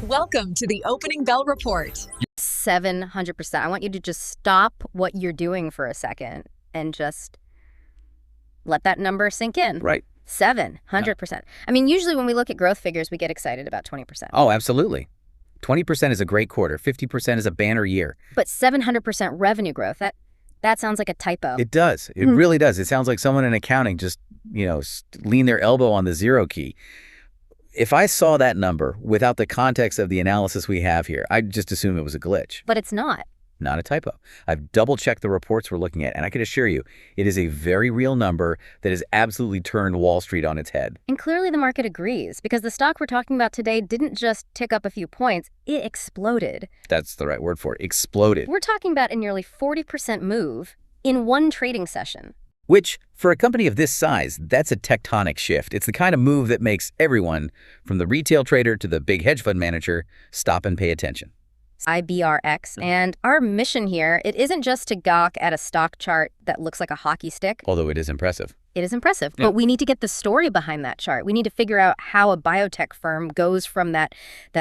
Welcome to the Opening Bell Report. 700%. I want you to just stop what you're doing for a second and just let that number sink in. Right. 700%. I mean, usually when we look at growth figures, we get excited about 20%. Oh, absolutely. 20% is a great quarter. 50% is a banner year. But 700% revenue growth, that sounds like a typo. It does. It really does. It sounds like someone in accounting just, lean their elbow on the zero key. If I saw that number without the context of the analysis we have here, I'd just assume it was a glitch. But it's not. Not a typo. I've double-checked the reports we're looking at, and I can assure you, it is a very real number that has absolutely turned Wall Street on its head. And clearly the market agrees, because the stock we're talking about today didn't just tick up a few points, it exploded. That's the right word for it. Exploded. We're talking about a nearly 40% move in one trading session. Which, for a company of this size, that's a tectonic shift. It's the kind of move that makes everyone, from the retail trader to the big hedge fund manager, stop and pay attention. IBRX. And our mission here, it isn't just to gawk at a stock chart that looks like a hockey stick. Although it is impressive. It is impressive, Yeah. but we need to get the story behind that chart. We need to figure out how a biotech firm goes from that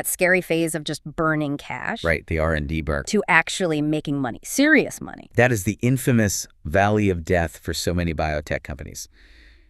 scary phase of just burning cash, Right, the R&D burn. to actually making money, serious money. That is the infamous valley of death for so many biotech companies.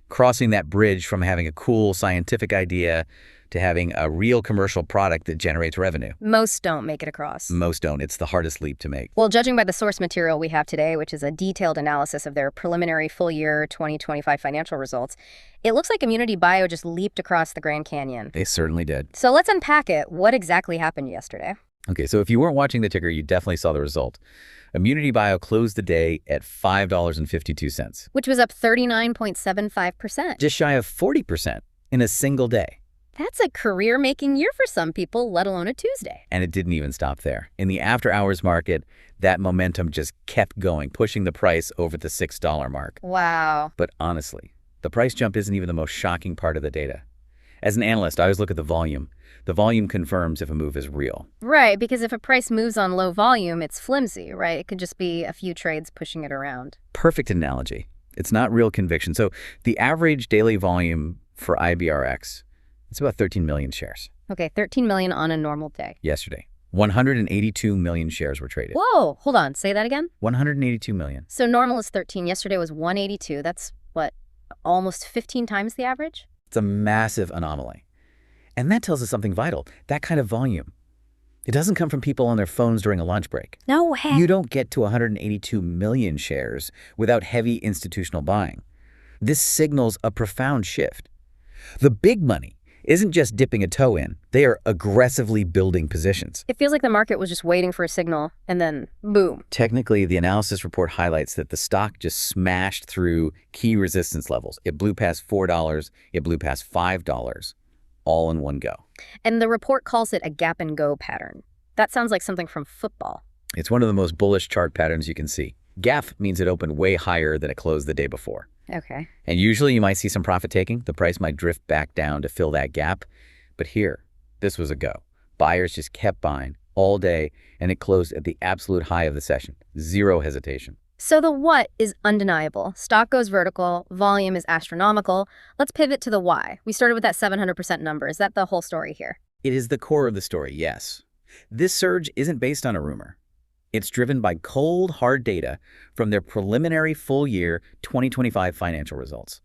Crossing that bridge from having a cool scientific idea to having a real commercial product that generates revenue. Most don't make it across. Most don't. It's the hardest leap to make. Well, judging by the source material we have today, which is a detailed analysis of their preliminary full-year 2025 financial results, it looks like Immunity Bio just leaped across the Grand Canyon. They certainly did. So let's unpack it. What exactly happened yesterday? Okay, so if you weren't watching the ticker, you definitely saw the result. Immunity Bio closed the day at $5.52. Which was up 39.75%. Just shy of 40% in a single day. That's a career-making year for some people, let alone a Tuesday. And it didn't even stop there. In the after-hours market, that momentum just kept going, pushing the price over the $6 mark. Wow. But honestly, the price jump isn't even the most shocking part of the data. As an analyst, I always look at the volume. The volume confirms if a move is real. Right, because if a price moves on low volume, it's flimsy, right? It could just be a few trades pushing it around. Perfect analogy. It's not real conviction. So the average daily volume for IBRX, it's about 13 million shares. Okay, 13 million on a normal day. Yesterday, 182 million shares were traded. Whoa, hold on, say that again? 182 million. So normal is 13, yesterday was 182. That's, what, almost 15 times the average? It's a massive anomaly. And that tells us something vital. That kind of volume, it doesn't come from people on their phones during a lunch break. No way. You don't get to 182 million shares without heavy institutional buying. This signals a profound shift. The big money isn't just dipping a toe in. They are aggressively building positions. It feels like the market was just waiting for a signal, and then boom. Technically, the analysis report highlights that the stock just smashed through key resistance levels. It blew past $4, it blew past $5, all in one go. And the report calls it a gap-and-go pattern. That sounds like something from football. It's one of the most bullish chart patterns you can see. Gap means it opened way higher than it closed the day before. Okay. And usually you might see some profit taking. The price might drift back down to fill that gap. But here, this was a go. Buyers just kept buying all day, and it closed at the absolute high of the session. Zero hesitation. So the what is undeniable. Stock goes vertical, volume is astronomical. Let's pivot to the why. We started with that 700% number. Is that the whole story here? It is the core of the story, yes. This surge isn't based on a rumor. It's driven by cold, hard data from their preliminary full-year 2025 financial results.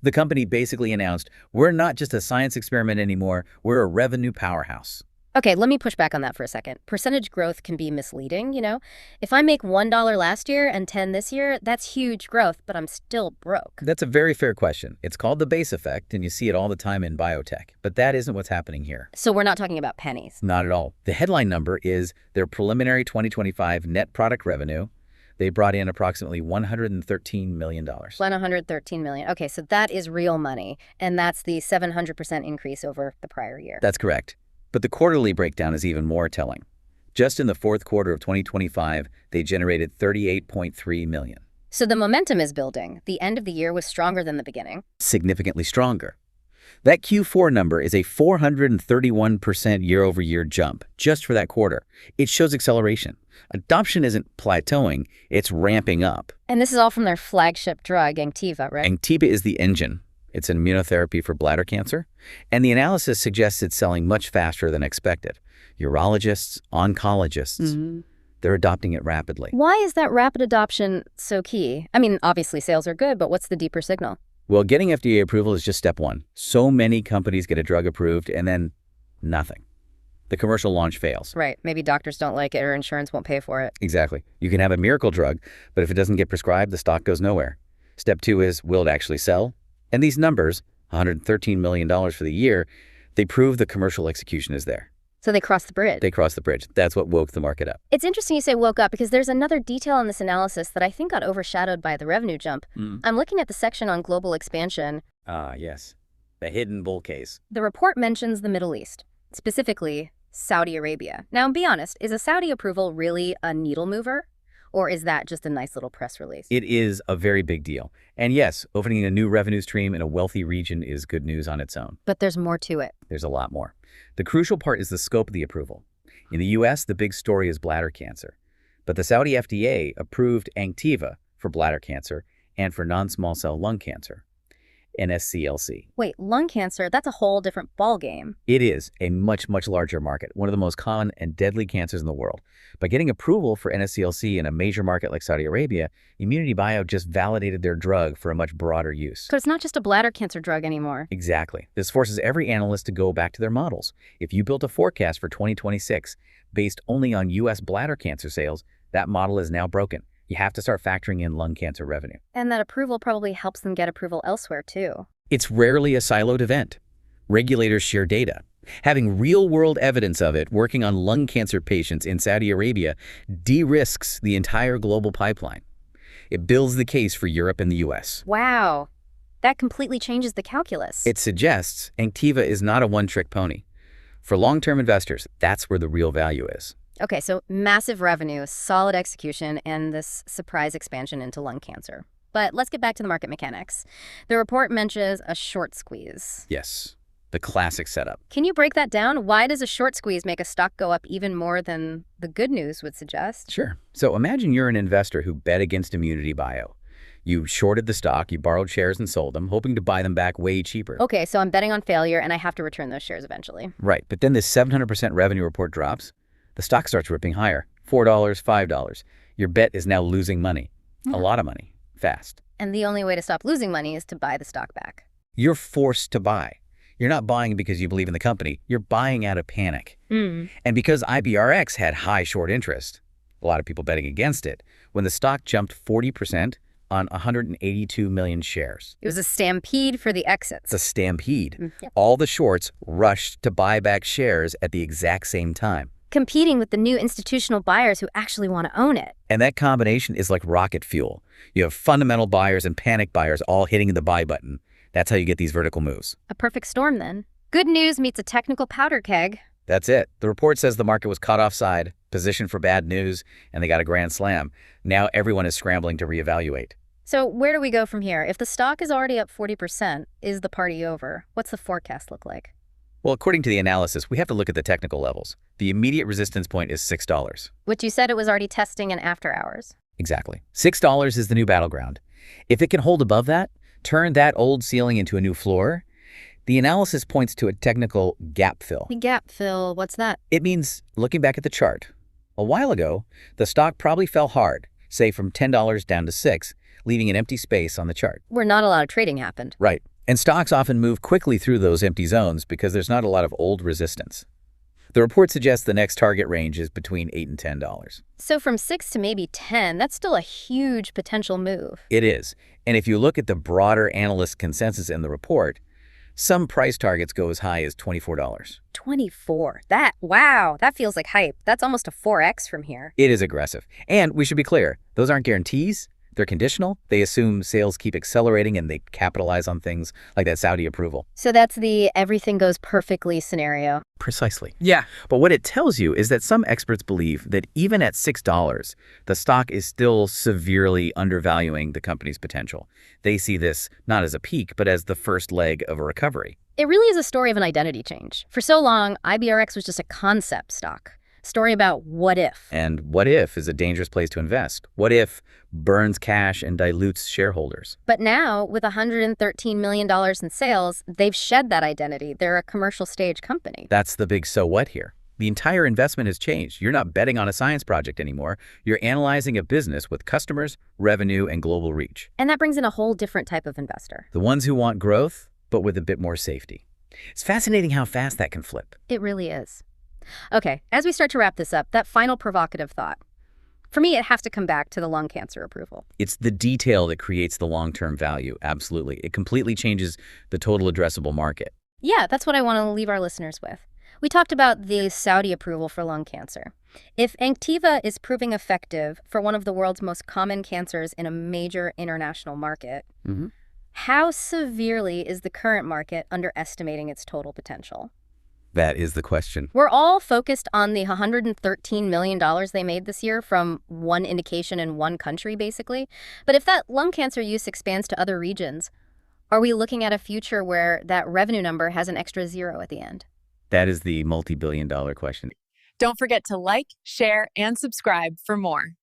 The company basically announced, we're not just a science experiment anymore, we're a revenue powerhouse. Okay, let me push back on that for a second. Percentage growth can be misleading, you know? If I make $1 last year and 10 this year, that's huge growth, but I'm still broke. That's a very fair question. It's called the base effect, and you see it all the time in biotech. But that isn't what's happening here. So we're not talking about pennies. Not at all. The headline number is their preliminary 2025 net product revenue. They brought in approximately $113 million. $113 million. Okay, so that is real money, and that's the 700% increase over the prior year. That's correct. But the quarterly breakdown is even more telling. Just in the fourth quarter of 2025, they generated $38.3 million. So the momentum is building. The end of the year was stronger than the beginning. Significantly stronger. That Q4 number is a 431% year-over-year jump just for that quarter. It shows acceleration. Adoption isn't plateauing, it's ramping up. And this is all from their flagship drug, Anktiva, right? Anktiva is the engine. It's an immunotherapy for bladder cancer, and the analysis suggests it's selling much faster than expected. Urologists, oncologists, they're adopting it rapidly. Why is that rapid adoption so key? I mean, obviously sales are good, but what's the deeper signal? Well, getting FDA approval is just step one. So many companies get a drug approved and then nothing. The commercial launch fails. Right. Maybe doctors don't like it or insurance won't pay for it. Exactly. You can have a miracle drug, but if it doesn't get prescribed, the stock goes nowhere. Step two is, will it actually sell? And these numbers, $113 million for the year, they prove the commercial execution is there. So they crossed the bridge. They crossed the bridge. That's what woke the market up. It's interesting you say woke up because there's another detail in this analysis that I think got overshadowed by the revenue jump. I'm looking at the section on global expansion. Ah, yes. The hidden bull case. The report mentions the Middle East, specifically Saudi Arabia. Now, be honest, is a Saudi approval really a needle mover? Or is that just a nice little press release? It is a very big deal. And yes, opening a new revenue stream in a wealthy region is good news on its own. But there's more to it. There's a lot more. The crucial part is the scope of the approval. In the U.S., the big story is bladder cancer. But the Saudi FDA approved Anktiva for bladder cancer and for non-small cell lung cancer, NSCLC. Wait, lung cancer, that's a whole different ballgame. It is a much, much larger market, one of the most common and deadly cancers in the world. By getting approval for NSCLC in a major market like Saudi Arabia, ImmunityBio just validated their drug for a much broader use. So it's not just a bladder cancer drug anymore. Exactly. This forces every analyst to go back to their models. If you built a forecast for 2026 based only on U.S. bladder cancer sales, that model is now broken. You have to start factoring in lung cancer revenue. And that approval probably helps them get approval elsewhere, too. It's rarely a siloed event. Regulators share data. Having real-world evidence of it working on lung cancer patients in Saudi Arabia de-risks the entire global pipeline. It builds the case for Europe and the U.S. Wow. That completely changes the calculus. It suggests Anktiva is not a one-trick pony. For long-term investors, that's where the real value is. Okay, so massive revenue, solid execution, and this surprise expansion into lung cancer. But let's get back to the market mechanics. The report mentions a short squeeze. Yes, the classic setup. Can you break that down? Why does a short squeeze make a stock go up even more than the good news would suggest? Sure. So imagine you're an investor who bet against ImmunityBio. You shorted the stock, you borrowed shares and sold them, hoping to buy them back way cheaper. Okay, so I'm betting on failure, and I have to return those shares eventually. Right, but then this 700% revenue report drops. The stock starts ripping higher, $4, $5. Your bet is now losing money, a lot of money, fast. And the only way to stop losing money is to buy the stock back. You're forced to buy. You're not buying because you believe in the company. You're buying out of panic. And because IBRX had high short interest, a lot of people betting against it, when the stock jumped 40% on 182 million shares. It was a stampede for the exits. It's a stampede. Yep. All the shorts rushed to buy back shares at the exact same time. Competing with the new institutional buyers who actually want to own it. And that combination is like rocket fuel. You have fundamental buyers and panic buyers all hitting the buy button. That's how you get these vertical moves. A perfect storm, then. Good news meets a technical powder keg. That's it. The report says the market was caught offside, positioned for bad news, and they got a grand slam. Now everyone is scrambling to reevaluate. So where do we go from here? If the stock is already up 40%, is the party over? What's the forecast look like? Well, according to the analysis, we have to look at the technical levels. The immediate resistance point is $6. Which you said it was already testing in after hours. Exactly. $6 is the new battleground. If it can hold above that, turn that old ceiling into a new floor, the analysis points to a technical gap fill. Gap fill, what's that? It means, looking back at the chart, a while ago, the stock probably fell hard, say from $10 down to $6, leaving an empty space on the chart. Where not a lot of trading happened. Right. And stocks often move quickly through those empty zones because there's not a lot of old resistance. The report suggests the next target range is between $8 and $10. So from 6 to maybe 10, that's still a huge potential move. It is. And if you look at the broader analyst consensus in the report, some price targets go as high as $24. 24. Wow, that feels like hype. That's almost a 4x from here. It is aggressive. And we should be clear, those aren't guarantees. They're conditional. They assume sales keep accelerating and they capitalize on things like that Saudi approval. So that's the everything goes perfectly scenario. Precisely. Yeah. But what it tells you is that some experts believe that even at $6, the stock is still severely undervaluing the company's potential. They see this not as a peak, but as the first leg of a recovery. It really is a story of an identity change. For so long, IBRX was just a concept stock. Story about what if. And what if is a dangerous place to invest. What if burns cash and dilutes shareholders? But now, with $113 million in sales, they've shed that identity. They're a commercial stage company. That's the big so what here. The entire investment has changed. You're not betting on a science project anymore. You're analyzing a business with customers, revenue, and global reach. And that brings in a whole different type of investor. The ones who want growth, but with a bit more safety. It's fascinating how fast that can flip. It really is. Okay, as we start to wrap this up, that final provocative thought. For me, it has to come back to the lung cancer approval. It's the detail that creates the long-term value, absolutely. It completely changes the total addressable market. Yeah, that's what I want to leave our listeners with. We talked about the Saudi approval for lung cancer. If Anktiva is proving effective for one of the world's most common cancers in a major international market, how severely is the current market underestimating its total potential? That is the question. We're all focused on the $113 million they made this year from one indication in one country, basically. But if that lung cancer use expands to other regions, are we looking at a future where that revenue number has an extra zero at the end? That is the multi-billion-dollar question. Don't forget to like, share, and subscribe for more.